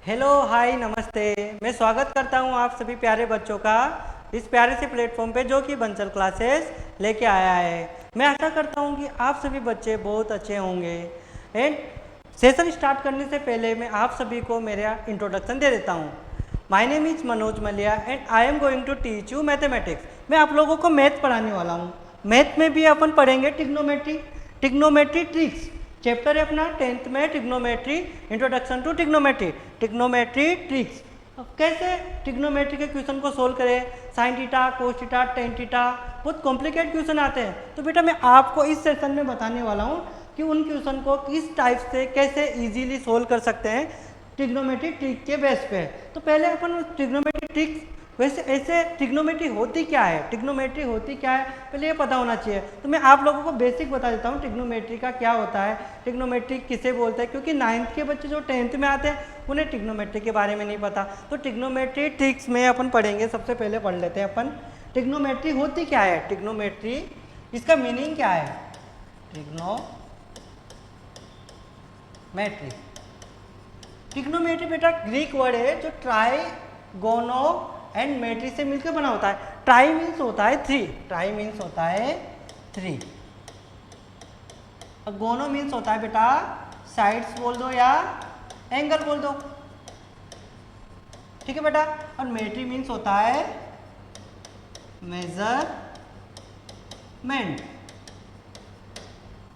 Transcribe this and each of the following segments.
Hello hi नमस्ते। मैं स्वागत करता हूं आप सभी प्यारे बच्चों का इस प्यारे से प्लेटफॉर्म पे जो कि बंसल क्लासेस लेके आया है। मैं आशा करता हूं कि आप सभी बच्चे बहुत अच्छे होंगे। एंड सेशन स्टार्ट करने से पहले मैं आप सभी को मेरा इंट्रोडक्शन दे देता हूं। My name is Manoj Maliya and I am going to teach you mathematics. मैं आप लोगों को मैथ पढ़ाने वाला हूँ। मैथ में भी अपन पढ़ेंगे टिग्नोमेट्री ट्रिक्स। चैप्टर है अपना 10th में trigonometry, introduction to trigonometry tricks. अब कैसे टिग्नोमेट्री के क्वेश्चन को सोल्व करें, sine theta, cos theta, tan theta, बहुत कॉम्प्लिकेट क्वेश्चन आते हैं। तो बेटा मैं आपको इस सेशन में बताने वाला हूँ कि उन क्वेश्चन को किस टाइप से कैसे इजीली सोल्व कर सकते हैं ट्रिग्नोमेट्री ट्रिक के बेस पे। तो पहले अपन ट्रिग्नोमेट्री ट्रिक्स, वैसे ऐसे ट्रिग्नोमेट्री होती क्या है, ट्रिग्नोमेट्री होती क्या है पहले ये पता होना चाहिए। तो मैं आप लोगों को बेसिक बता देता हूँ ट्रिग्नोमेट्री का क्या होता है, ट्रिग्नोमेट्री किसे बोलते हैं, क्योंकि 9th के बच्चे जो 10th में आते हैं उन्हें ट्रिग्नोमेट्री के बारे में नहीं पता। तो ट्रिग्नोमेट्री ट्रिक्स में अपन पढ़ेंगे। सबसे पहले पढ़ लेते हैं अपन ट्रिग्नोमेट्री होती क्या है, ट्रिग्नोमेट्री इसका मीनिंग क्या है। ट्रिग्नोमेट्री बेटा ग्रीक वर्ड है जो ट्राइगोनो एंड मेट्री से मिलकर बना होता है। ट्राई मीन्स होता है थ्री, और गोनो मीन्स होता है बेटा साइड्स बोल दो या एंगल बोल दो, ठीक है बेटा। और मेट्री मीन्स होता है मेजरमेंट।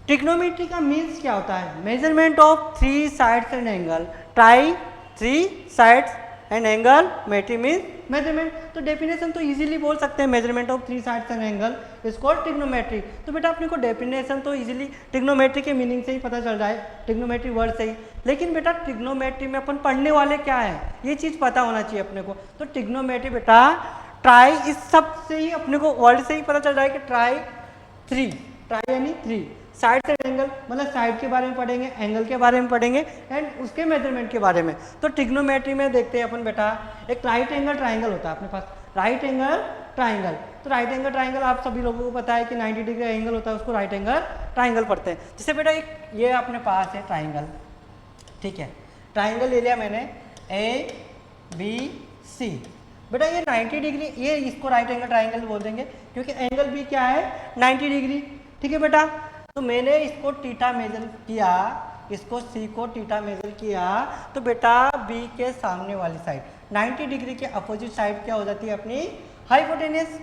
ट्रिग्नोमेट्री का मीन्स क्या होता है, measurement of three sides and angle. Tri three sides and angle, metry means measurement. तो डेफिनेशन तो इजीली बोल सकते हैं, measurement of three sides and angle is called trigonometry. तो बेटा अपने को डेफिनेशन तो इजीली ट्रिग्नोमेट्री के मीनिंग से ही पता चल रहा है, ट्रिग्नोमेट्री वर्ड से ही। लेकिन बेटा ट्रिग्नोमेट्री में अपन पढ़ने वाले क्या है ये चीज़ पता होना चाहिए अपने को। तो ट्रिग्नोमेट्री बेटा ट्राई, इस सब से ही अपने को वर्ड से ही पता चल रहा है कि ट्राई यानी थ्री, साइड से एंगल मतलब साइड के बारे में पढ़ेंगे, एंगल के बारे में पढ़ेंगे एंड उसके मेजरमेंट के बारे में। तो ट्रिग्नोमेट्री में देखते हैं अपन बेटा एक राइट एंगल ट्राइंगल होता है अपने पास, राइट एंगल ट्राइंगल। तो राइट एंगल ट्राइंगल आप सभी लोगों को पता है कि 90 डिग्री एंगल होता है, उसको राइट एंगल ट्राइंगल पढ़ते हैं। जैसे बेटा एक ये अपने पास है ट्राइंगल, ठीक है, ट्राइंगल ले लिया मैंने ABC। बेटा ये 90 डिग्री, ये इसको राइट एंगल ट्राइंगल बोल देंगे क्योंकि एंगल भी क्या है 90 डिग्री, ठीक है बेटा। तो मैंने इसको थीटा मेजर किया, इसको C को थीटा मेजर किया, तो बेटा B के सामने वाली साइड 90 डिग्री के अपोजिट साइड क्या हो जाती है अपनी हाइपोटेनियस,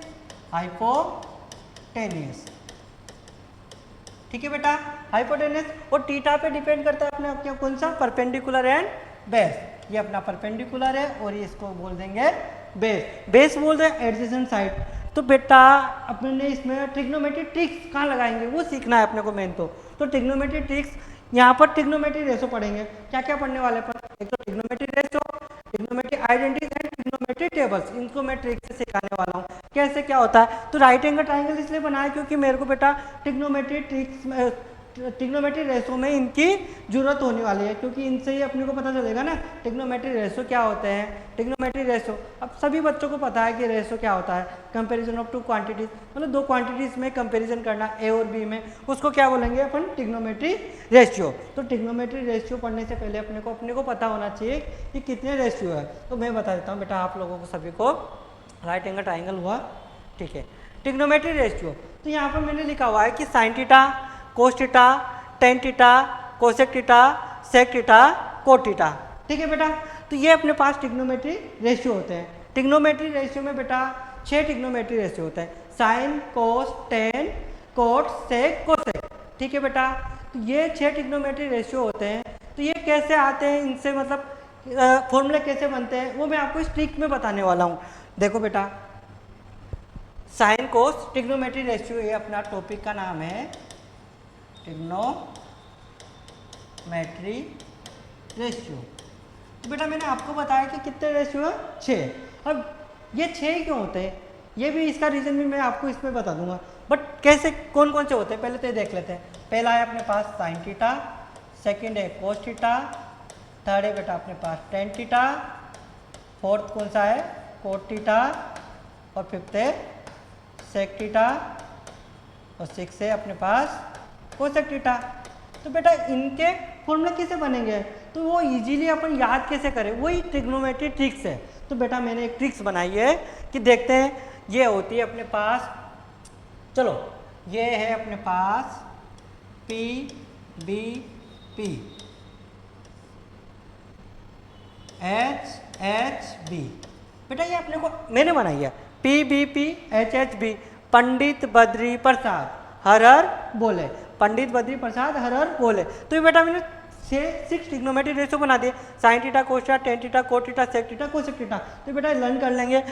ठीक है बेटा, हाइपोटेनियस। और थीटा पे डिपेंड करता है अपने क्या कौन सा, परपेंडिकुलर एंड बेस। ये अपना परपेंडिकुलर है और ये इसको बोल देंगे बेस बोल रहे हैं एडजेसेंट साइड। तो बेटा अपने इसमें ट्रिग्नोमेट्री ट्रिक्स कहाँ लगाएंगे वो सीखना है अपने को मेन। तो ट्रिग्नोमेट्री ट्रिक्स यहाँ पर ट्रिग्नोमेट्री रेशो पढ़ेंगे। क्या क्या पढ़ने वाले पर, एक तो trigonometry ratio, trigonometry identities and trigonometry tables, इनको मैं ट्रिक से सिखाने वाला हूँ कैसे क्या होता है। तो राइट एंगल ट्राइंगल इसलिए बनाया क्योंकि मेरे को बेटा ट्रिग्नोमेट्री रेशो में इनकी जरूरत होने वाली है, क्योंकि इनसे ही अपने को पता चलेगा ना ट्रिग्नोमेट्री रेशो क्या होते हैं। ट्रिग्नोमेट्री रेशो अब सभी बच्चों को पता है कि रेशो क्या होता है, कंपैरिजन ऑफ टू क्वांटिटीज, मतलब दो क्वांटिटीज में कंपैरिजन करना ए और बी में, उसको क्या बोलेंगे अपन ट्रिग्नोमेट्री रेशियो। तो ट्रिग्नोमेट्री रेशियो पढ़ने से पहले अपने को पता होना चाहिए कि कितने रेशियो है। तो मैं बता देता हूँ बेटा आप लोगों को सभी को, राइट एंगल ट्राइंगल हुआ, ठीक है, ट्रिग्नोमेट्री रेशियो। तो यहाँ पर मैंने लिखा हुआ है कि sine theta, cos theta, tan theta, cosec theta, sec theta, cot theta, ठीक है बेटा। तो ये अपने पास ट्रिग्नोमेट्री रेशियो होते हैं। ट्रिग्नोमेट्री रेशियो में बेटा 6 ट्रिग्नोमेट्री रेशियो होते हैं, साइन, कोस, टेन, कोट, सेक, कोसेक, ठीक है बेटा। तो ये 6 ट्रिग्नोमेट्री रेशियो होते हैं। तो ये कैसे आते हैं, इनसे मतलब फॉर्मूले कैसे बनते हैं वो मैं आपको इस ट्रिक में बताने वाला हूँ। देखो बेटा साइन कोस ट्रिग्नोमेट्री रेशियो, ये अपना टॉपिक का नाम है ट्रिग्नोमेट्री रेशियो। तो बेटा मैंने आपको बताया कि कितने रेशियो है 6। अब ये 6 क्यों होते हैं, ये भी इसका रीज़न भी मैं आपको इसमें बता दूंगा, बट कैसे कौन कौन से होते हैं पहले तो ये देख लेते हैं। पहला है अपने पास साइन थीटा, सेकंड है कोस थीटा, थर्ड है बेटा अपने पास टेन थीटा, फोर्थ कौन सा है कोट थीटा, और फिफ्थ है सेक थीटा, और सिक्स है अपने पास कोसेक थीटा। तो बेटा इनके फॉर्मूला कैसे बनेंगे, तो वो इजीली अपन याद कैसे करें, वही ट्रिग्नोमेट्री ट्रिक्स है। तो बेटा मैंने एक ट्रिक्स बनाई है कि देखते हैं, ये होती है अपने पास, चलो ये है अपने पास P B P H H B. बेटा ये अपने को मैंने बनाई है P B P H H B, Pandit Badri Prasad Har Har बोले, पंडित बद्री प्रसाद हर हर बोले। तो ये बेटा मैंने 6 ट्रिग्नोमेट्री रेशो बना दिए, sine theta cos theta tan theta cot theta sec theta cosec theta. तो बेटा लर्न कर लेंगे।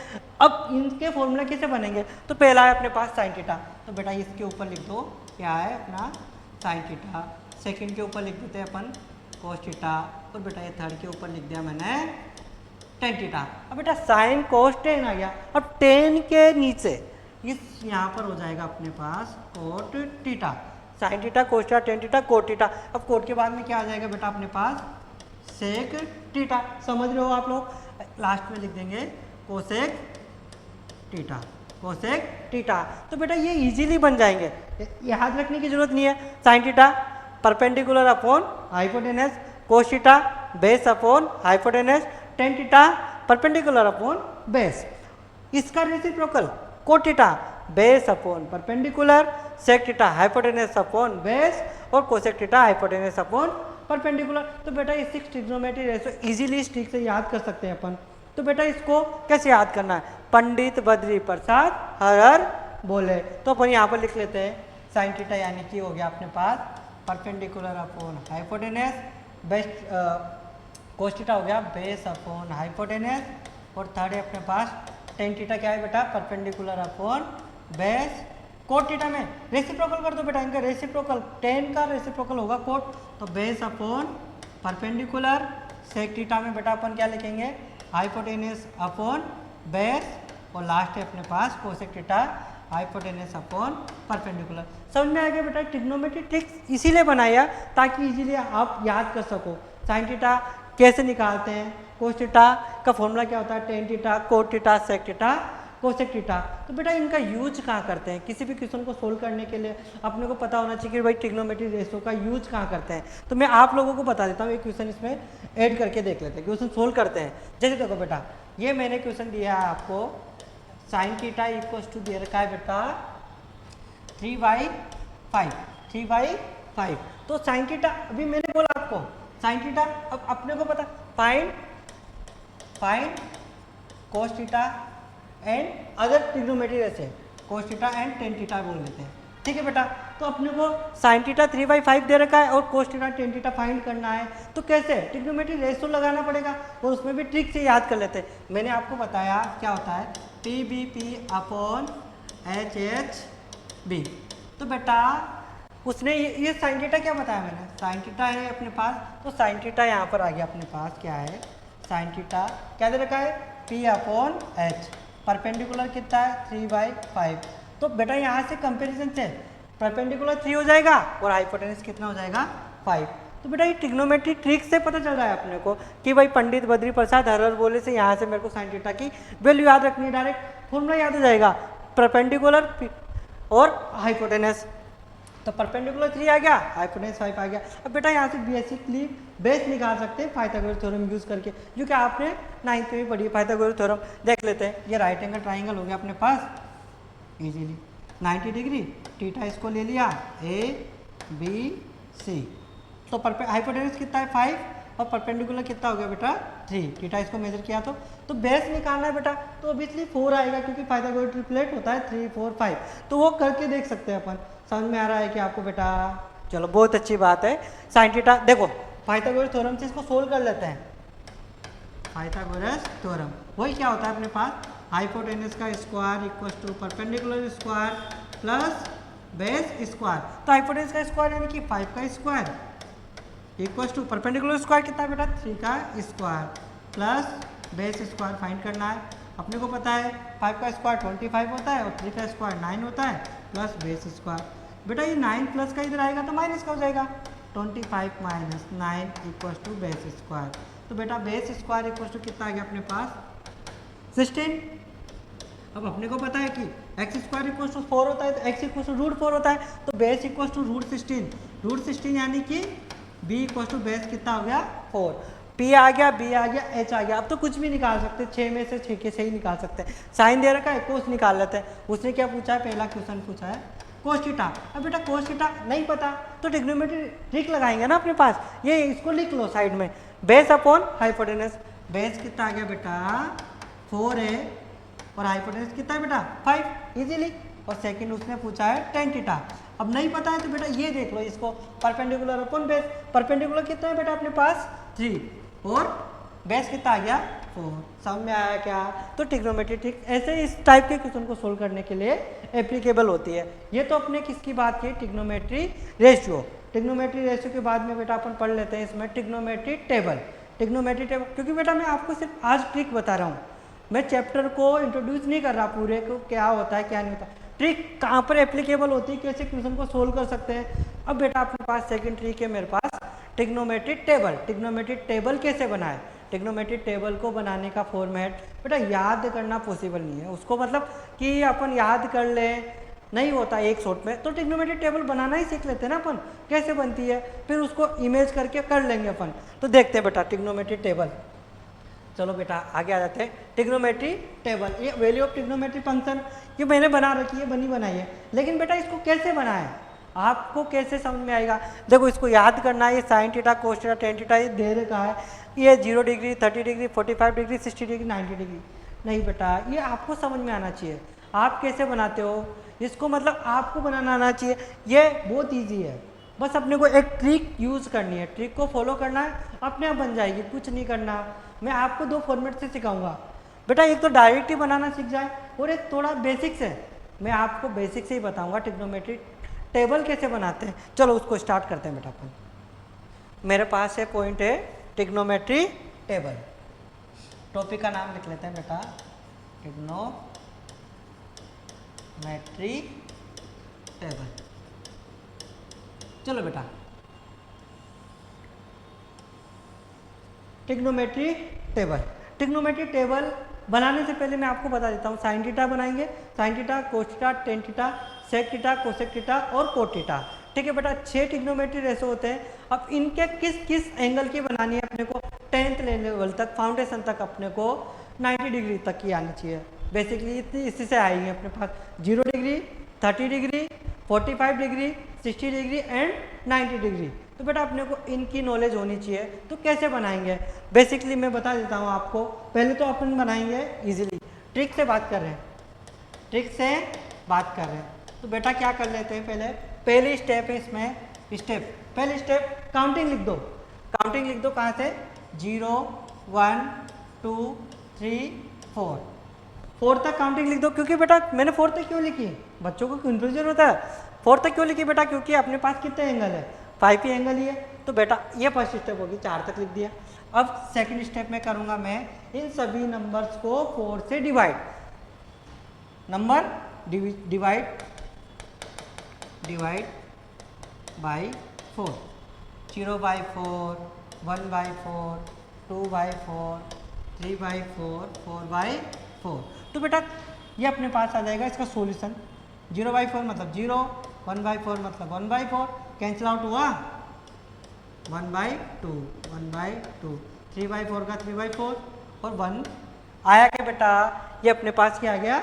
अब इनके फॉर्मूला कैसे बनेंगे, तो पहला है अपने पास साइन थीटा, तो बेटा इसके ऊपर लिख दो क्या है अपना साइन थीटा, सेकंड के ऊपर लिख देते हैं अपन कोस थीटा, और बेटा ये थर्ड के ऊपर लिख दिया मैंने टेन थीटा। अब बेटा साइन कोस टेन आ गया, अब टेन के नीचे इस यहाँ पर हो जाएगा अपने पास cot theta, sine theta cos theta tan theta cot theta. अब कोट के बाद में क्या आ जाएगा बेटा अपने पास सेक थीटा, समझ रहे हो आप लोग। लास्ट में लिख देंगे कोसेक थीटा, कोसेक थीटा। तो बेटा ये इजीली बन जाएंगे, याद रखने की जरूरत नहीं है। Sine theta perpendicular upon hypotenuse, cos theta base upon hypotenuse, tan theta perpendicular upon base. इसका reciprocal cot theta base upon perpendicular, sec theta hypotenuse upon base, और cosec theta hypotenuse upon perpendicular. तो बेटा ये 6 trigonometry ratio easily इस trick से याद कर सकते हैं अपन। तो बेटा इसको कैसे याद करना है, पंडित बद्री प्रसाद हर हर बोले। तो अपन यहाँ पर लिख लेते हैं साइन थीटा यानी कि हो गया अपने पास perpendicular upon hypotenuse, base cos theta हो गया बेस अपॉन हाइपोटेनस, और थर्ड है अपने पास टेन थीटा क्या है बेटा perpendicular upon base. Cot theta में रेसिप्रोकल कर दो बेटा, इनका रेसिप्रोकल टेन का रेसिप्रोकल होगा कोट, तो base upon perpendicular. Sec theta में बेटा अपन क्या लिखेंगे हाइपोटेनस अपॉन बेस, और लास्ट है अपने पास cosec theta hypotenuse upon perpendicular. समझ में आ गया बेटा, ट्रिग्नोमेट्री ट्रिक्स इसीलिए बनाया ताकि इजीली आप याद कर सको। साइन थीटा कैसे निकालते हैं, कोस थीटा का फॉर्मूला क्या होता है tan theta cot theta sec theta cosec theta. तो बेटा इनका यूज कहाँ करते हैं, किसी भी क्वेश्चन को सोल्व करने के लिए अपने को पता होना चाहिए कि भाई ट्रिग्नोमेट्री रेशो का यूज कहाँ करते हैं। तो मैं आप लोगों को बता देता हूँ, एक क्वेश्चन इसमें ऐड करके देख लेते हैं, क्वेश्चन सोल्व करते हैं। जैसे देखो बेटा ये मैंने क्वेश्चन दिया है आपको, साइन थीटा इक्वल्स टू दे रखा है बेटा 3/5, 3/5। तो साइन थीटा अभी मैंने बोला आपको साइन थीटा, अब अपने को पता find cos theta and other trigonometry ratio, cos theta and tan theta बोल देते हैं, ठीक है बेटा। तो अपने को साइन थीटा 3/5 दे रखा है और कोस थीटा टेन थीटा फाइंड करना है, तो कैसे ट्रिग्नोमेट्री रेशो लगाना पड़ेगा, और उसमें भी ट्रिक से याद कर लेते हैं। मैंने आपको बताया क्या होता है P B P upon H H B. तो बेटा उसने ये साइन थीटा क्या बताया मैंने, साइन थीटा है अपने पास, तो साइन थीटा यहाँ पर आ गया अपने पास क्या है साइन थीटा क्या दे रखा है पी अपॉन एच, परपेंडिकुलर कितना है 3/5। तो बेटा यहाँ से कंपैरिजन से परपेंडिकुलर 3 हो जाएगा और हाइपोटेनस कितना हो जाएगा 5। तो बेटा ये ट्रिग्नोमेट्री ट्रिक से पता चल रहा है अपने को कि भाई पंडित बद्री प्रसाद हर हर बोले से यहाँ से मेरे को साइन थीटा की वैल्यू याद रखनी है, डायरेक्ट फॉर्मूला याद हो जाएगा परपेंडिकुलर और हाइपोटेनस। तो परपेंडिकुलर 3 आ गया, हाइपोटेनस 5 आ गया। अब बेटा यहाँ से बेसिकली बेस निकाल सकते हैं पाइथागोरस थ्योरम यूज करके, जो कि आपने 9th में भी पढ़ी है पाइथागोरस थ्योरम। देख लेते हैं, ये राइट एंगल ट्राइंगल हो गया अपने पास इजीली 90 डिग्री, थीटा इसको ले लिया ए बी सी, तो हाइपोटेनस कितना है 5 और परपेंडिकुलर कितना हो गया बेटा 3, थीटा इसको मेजर किया तो बेस निकालना है बेटा, तो ऑब्वियसली 4 आएगा क्योंकि पाइथागोरस ट्रिपलेट होता है 3 4 5। तो वो करके देख सकते हैं अपन। समझ में आ रहा है कि आपको बेटा, चलो बहुत अच्छी बात है। साइन थीटा देखो पाइथागोरस थ्योरम से इसको सोल्व कर लेते हैं। पाइथागोरस थ्योरम वही क्या होता है अपने पास हाइपोटेनस का square equal to perpendicular square plus base square. तो हाइपोटेनस का स्क्वायर यानी कि 5 का square equal to perpendicular square कितना है बेटा 3 का square plus base square find करना है। अपने को पता है 5 का स्क्वायर 25 होता है और 3 का स्क्वायर 9 होता है प्लस बेस स्क्वायर। बेटा ये 9 प्लस का इधर आएगा तो माइनस का हो जाएगा, 25 minus 9 equal to base square. तो बेटा बेस स्क्वायर इक्वल टू कितना आ गया अपने पास 16। अब अपने को पता है कि एक्स स्क्वायर इक्वल टू 4 होता है तो एक्स इक्वल टू √4 होता है, तो बेस इक्वल टू √16 यानी कि बी इक्वल टू बेस कितना हो गया 4, P आ गया, B आ गया, H आ गया। अब तो कुछ भी निकाल सकते हैं, 6 में से 6 के 6 ही निकाल सकते हैं। साइन दे रखा है, कोस निकाल लेते हैं। उसने क्या पूछा है, पहला क्वेश्चन पूछा है कोस थीटा। अब बेटा कोस थीटा नहीं पता तो ट्रिग्नोमेट्री ट्रिक लगाएंगे ना अपने पास, ये इसको लिख लो साइड में, बेस अपॉन हाइपोटेनस। बेस कितना आ गया बेटा 4 है और हाइपोटेनस कितना है बेटा 5, इजीली। और सेकंड उसने पूछा है टेन थीटा। अब नहीं पता है तो बेटा ये देख लो इसको, परपेंडिकुलर अपॉन बेस। परपेंडिकुलर कितना है बेटा अपने पास 3 और बेस कितना आ गया 4। समझ में आया क्या? तो ट्रिग्नोमेट्री ट्रिक ऐसे इस टाइप के क्वेश्चन को सोल्व करने के लिए एप्लीकेबल होती है। ये तो अपने किसकी बात की, ट्रिग्नोमेट्री रेशियो। ट्रिग्नोमेट्री रेशियो के बाद में बेटा अपन पढ़ लेते हैं इसमें ट्रिग्नोमेट्री टेबल। ट्रिग्नोमेट्री टेबल, क्योंकि बेटा मैं आपको सिर्फ आज ट्रिक बता रहा हूँ, मैं चैप्टर को इंट्रोड्यूस नहीं कर रहा पूरे को, क्या होता है क्या नहीं होता। ट्रिक कहाँ पर एप्लीकेबल होती है, कैसे क्वेश्चन को सोल्व कर सकते हैं। अब बेटा अपने पास सेकंड ट्रिक है मेरे पास ट्रिग्नोमेट्री टेबल। ट्रिग्नोमेट्री टेबल कैसे बनाए, ट्रिग्नोमेट्री टेबल को बनाने का फॉर्मेट बेटा याद करना पॉसिबल नहीं है, उसको मतलब कि अपन याद कर लें नहीं होता एक शॉट में। तो ट्रिग्नोमेट्री टेबल बनाना ही सीख लेते हैं ना अपन, कैसे बनती है, फिर उसको इमेज करके कर लेंगे अपन। तो देखते हैं बेटा ट्रिग्नोमेट्री टेबल। चलो बेटा आगे आ जाते हैं। ट्रिग्नोमेट्री टेबल, ये वैल्यू ऑफ ट्रिग्नोमेट्री फंक्शन ये मैंने बना रखी है, बनी बनाई है, लेकिन बेटा इसको कैसे बनाए आपको कैसे समझ में आएगा। देखो इसको याद करना है, ये sign theta cos theta tan theta ये दे रखा है, ये 0 degree 30 degree 45 degree 60 degree 90 degree. नहीं बेटा ये आपको समझ में आना चाहिए, आप कैसे बनाते हो इसको, मतलब आपको बनाना आना चाहिए। ये बहुत ईजी है, बस अपने को एक ट्रिक यूज़ करनी है, ट्रिक को फॉलो करना है, अपने आप बन जाएगी, कुछ नहीं करना। मैं आपको 2 फॉर्मेट से सिखाऊंगा बेटा, एक तो डायरेक्ट ही बनाना सीख जाए और एक थोड़ा बेसिक से। मैं आपको बेसिक से ही बताऊंगा ट्रिग्नोमेट्री टेबल कैसे बनाते हैं। चलो उसको स्टार्ट करते हैं बेटा अपन। मेरे पास है पॉइंट है ट्रिग्नोमेट्री टेबल। टॉपिक का नाम लिख लेते हैं बेटा ट्रिग्नोमेट्री टेबल। चलो बेटा ट्रिग्नोमेट्री टेबल। ट्रिग्नोमेट्री टेबल बनाने से पहले मैं आपको बता देता हूँ, साइन थीटा बनाएंगे, sine theta cos theta tan theta sec theta cosec theta और कोट थीटा। ठीक है बेटा, 6 ट्रिग्नोमेट्री रेशो होते हैं। अब इनके किस किस एंगल की बनानी है अपने को, 10th लेवल तक फाउंडेशन तक अपने को 90 डिग्री तक की आनी चाहिए। बेसिकली इतनी इसी से आएंगे अपने पास 0 degree 30 degree 45 degree 60 degree and 90 degree. तो बेटा अपने को इनकी नॉलेज होनी चाहिए। तो कैसे बनाएंगे बेसिकली मैं बता देता हूँ आपको। पहले तो अपन बनाएंगे इजीली, ट्रिक से बात कर रहे हैं, ट्रिक से बात कर रहे हैं। तो बेटा क्या कर लेते हैं, पहली स्टेप है इसमें, स्टेप पहली स्टेप काउंटिंग लिख दो। काउंटिंग लिख दो कहाँ से, 0 1 2 3 4 4 तक काउंटिंग लिख दो। क्योंकि बेटा मैंने 4 तक क्यों लिखी, बच्चों को कन्फ्यूजन होता है 4 तक क्यों लिखी बेटा, क्योंकि अपने पास कितने एंगल है 5 ही एंगल ही है। तो बेटा ये फर्स्ट स्टेप होगी, 4 तक लिख दिया। अब सेकंड स्टेप में करूँगा मैं इन सभी नंबर्स को 4 से डिवाइड, नंबर डिवाइड बाई 4, 0/4 1/4 2/4 3/4 4/4। तो बेटा ये अपने पास आ जाएगा इसका सॉल्यूशन। 0/4 मतलब 0, 1/4 मतलब 1/4, कैंसिल आउट हुआ 1/2 1/2, 3/4 का 3/4 और 1 आया क्या बेटा, ये अपने पास क्या आ गया,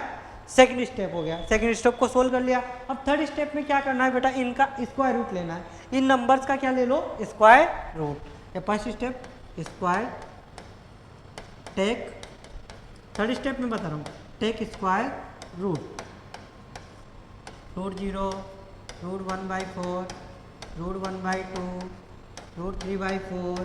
सेकंड स्टेप हो गया। सेकंड स्टेप को सोल्व कर लिया। अब थर्ड स्टेप में क्या करना है बेटा, इनका स्क्वायर रूट लेना है। इन नंबर्स का क्या ले लो, स्क्वायर रूट। ये first step square take, third step में बता रहा हूँ take square root, root 0 root 1/4 root 1/2 root 3/4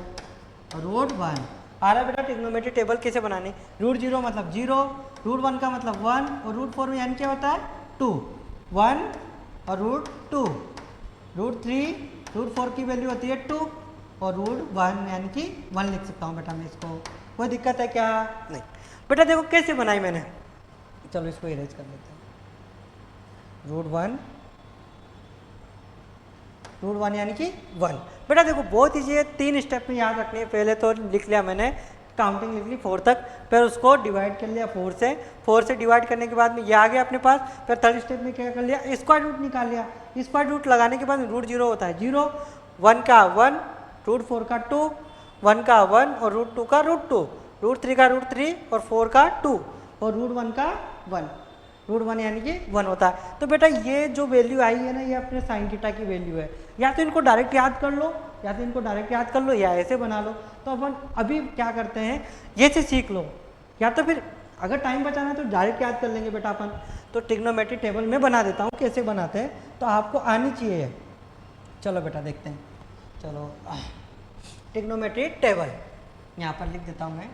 और रूट 1 आ रहा है बेटा। ट्रिग्नोमेट्री टेबल कैसे बनानी, रूट 0 मतलब 0, रूट 1 का मतलब 1 और रूट 4 में यानी क्या होता है 2, 1 और रूट 2, रूट 3 रूट 4 की वैल्यू होती है 2 और रूट 1 यानी कि 1 लिख सकता हूँ बेटा मैं इसको। कोई दिक्कत है क्या, नहीं बेटा। देखो कैसे बनाई मैंने, चलो इसको इरेज कर लेते हैं। रूट 1 यानी कि 1 बेटा। देखो बहुत ईजी है, 3 स्टेप में याद रखनी है। पहले तो लिख लिया मैंने, काउंटिंग लिख ली 4 तक, फिर उसको डिवाइड कर लिया 4 से डिवाइड करने के बाद में ये आ गया अपने पास। फिर थर्ड स्टेप में क्या कर लिया, स्क्वायर रूट निकाल लिया। स्क्वायर रूट लगाने के बाद रूट 0 होता है 0, 1 का 1, रूट 4 का 2 1 का 1 और √2 का √2, √3 का √3 और 4 का 2 और √1 का 1, √1 यानी कि 1 होता है। तो बेटा ये जो वैल्यू आई है ना, ये अपने साइन थीटा की वैल्यू है। या तो इनको डायरेक्ट याद कर लो, या ऐसे बना लो। तो अपन अभी क्या करते हैं, ये से सीख लो, या तो फिर अगर टाइम बचाना है तो डायरेक्ट याद कर लेंगे बेटा अपन। तो ट्रिग्नोमेट्री टेबल में बना देता हूँ, कैसे बनाते हैं तो आपको आनी चाहिए। चलो बेटा देखते हैं। चलो ट्रिग्नोमेट्री टेबल यहाँ पर लिख देता हूँ मैं।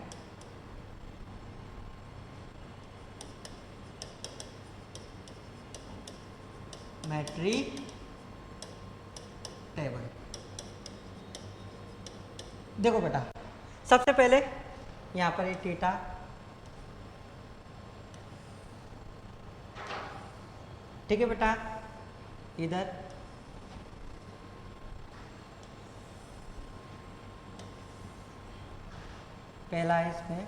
Metric table. देखो बेटा, सबसे पहले यहाँ पर एक थीटा, ठीक है बेटा, इधर पहला है इसमें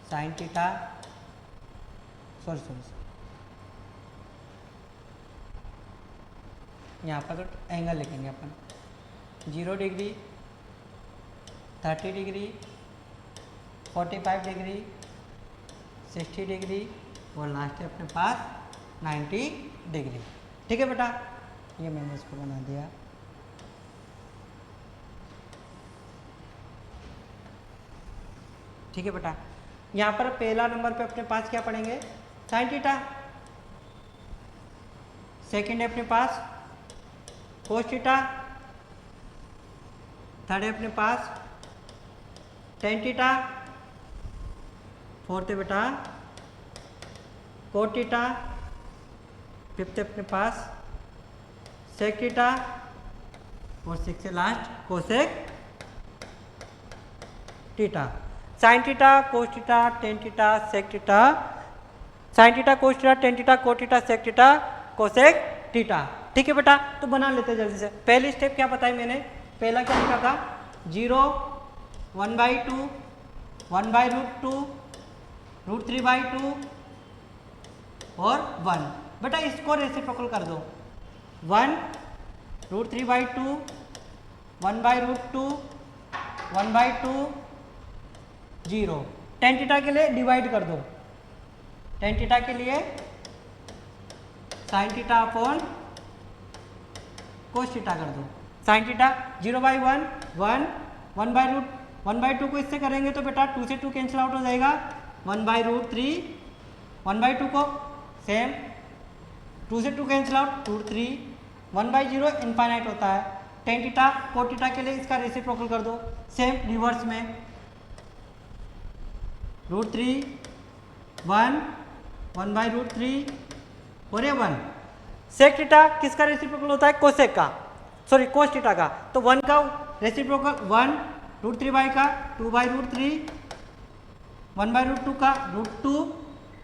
साइन थीटा, सॉरी यहाँ पर तो एंगल लिखेंगे अपन 0 डिग्री, 30 डिग्री, 45 डिग्री, 60 डिग्री और लास्ट है अपने पास 90 डिग्री। ठीक है बेटा, ये मैंने इसको बना दिया। ठीक है बेटा, यहाँ पर पहला नंबर पे अपने पास क्या पढ़ेंगे, साइन थीटा। सेकंड है अपने पास कोस थीटा। थर्ड है अपने पास टेन थीटा। फोर्थ है बेटा कोट थीटा। फिफ्थ है अपने पास सेक थीटा और सिक्स है last cosec theta. Sine theta, cos theta, tan theta, sec theta, sine theta, cos theta, tan theta, cot theta, sec theta, cosec theta. ठीक है बेटा, तो बना लेते हैं जल्दी से। पहली स्टेप क्या बताई मैंने, पहला क्या लिखा था 0, 1/2, 1/√2, √3/2 और 1। बेटा इसको रेसिप्रोकल कर दो, 1 √3/2, 1/√2, 1/2, 0। टेन थीटा के लिए डिवाइड कर दो, टेन थीटा के लिए sine theta upon cos theta कर दो। साइन थीटा 0/1, 1, 1/2 को इससे करेंगे तो बेटा 2 से 2 कैंसिल आउट हो जाएगा, 1/√3, 1/2 को सेम 2 से 2 कैंसिल आउट, √3, 1/0 इनफाइनाइट होता है। टेन थीटा कोट थीटा के लिए इसका रेसिप्रोकल कर दो, सेम रिवर्स में √3, 1, 1/√3 और ये 1। सेक थीटा किसका रेसिप्रोकल होता है, कोसेक का, सॉरी कोस थीटा का। तो 1 का रेसिप्रोकल 1, √3 का 2/√3, 1/√2 का √2,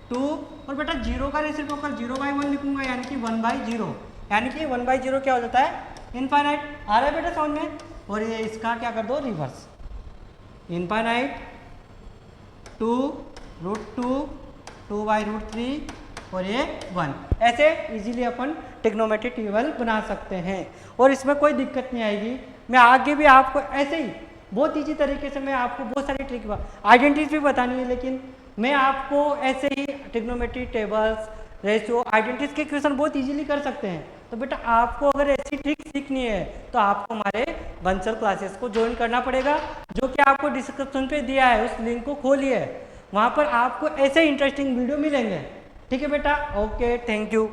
2 और बेटा 0 का रेसिप्रोकल 0/1 लिखूंगा, यानी कि 1/0, यानी कि 1/0 क्या हो जाता है, इनफाइनाइट। आ रहा है बेटा समझ में। और ये इसका क्या कर दो, रिवर्स, इनफाइनाइट 2, √2, 2/√3 और ये 1। ऐसे इजीली अपन ट्रिग्नोमेट्री टेबल बना सकते हैं और इसमें कोई दिक्कत नहीं आएगी। मैं आगे भी आपको ऐसे ही बहुत ईजी तरीके से मैं आपको बहुत सारी ट्रिक आइडेंटिटीज भी बतानी है, लेकिन मैं आपको ऐसे ही ट्रिग्नोमेट्री टेबल्स, रेशियो, आइडेंटिटीज के क्वेश्चन बहुत इजीली कर सकते हैं। तो बेटा आपको अगर ऐसी ट्रिक सीखनी है तो आपको हमारे बंसल क्लासेस को ज्वाइन करना पड़ेगा, जो कि आपको डिस्क्रिप्शन पे दिया है, उस लिंक को खोलिए, वहाँ पर आपको ऐसे इंटरेस्टिंग वीडियो मिलेंगे। ठीक है बेटा, ओके, थैंक यू।